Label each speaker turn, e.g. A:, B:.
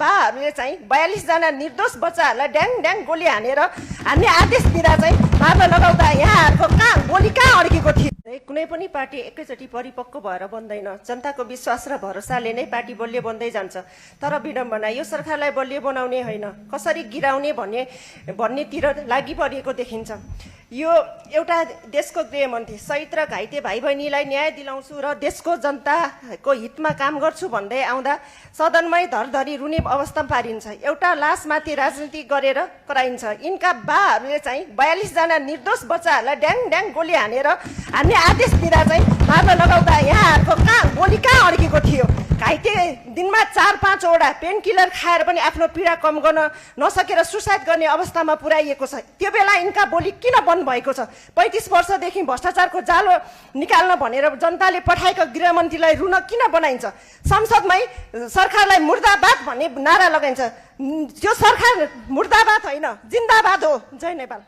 A: बाहरूले चाहिँ 42 जना निर्दोष बच्चाहरूलाई ड्याङ ड्याङ गोली हानेर हान्ने आदेश दिँदा चाहिँ मार्न लगाउँदा यहाँहरूको कहाँ गोली कहाँ अड्केको थियो? कुनै पनि पार्टी एकैचोटि परिपक्व भएर बन्दैन। जनताको विश्वास र भरोसाले नै पार्टी बलियो बन्दै जान्छ। तर विडम्बना यो सरकारलाई बलियो बनाउने होइन, कसरी गिराउने भन्नेतिर लागि परेको देखिन्छ। यो एउटा देशको गृहमन्त्री शहीद र घाइते भाइ बहिनीलाई न्याय दिलाउँछु र देशको जनताको हितमा काम गर्छु भन्दै आउँदा सदनमै धरधरी रुने अवस्था पारिन्छ। एउटा लासमाथि राजनीति गरेर कराइन्छ। यिनका बाहरूले चाहिँ 42 जना निर्दोष बच्चाहरूलाई ड्याङ ड्याङ गोली हानेर हान्ने आदेश दिँदा चाहिँ मार्न लगाउँदा यहाँहरूको कहाँ गोली कहाँ अड्केको थियो? घाइते दिनमा 4-5 वटा पेन किलर खाएर पनि आफ्नो पीडा कम गर्न नसकेर सुसाइड गर्ने अवस्थामा पुर्याइएको छ। त्यो बेला यिनका बोली किन बन्द भएको छ? 35 वर्षदेखि भ्रष्टाचारको जालो निकाल्न भनेर जनताले पठाएको गृहमन्त्रीलाई रुन किन बनाइन्छ? संसदमै सरकारलाई मुर्दाबाद भन्ने नारा लगाइन्छ। त्यो सरकार मुर्दाबाद होइन, जिन्दाबाद हो। जय नेपाल।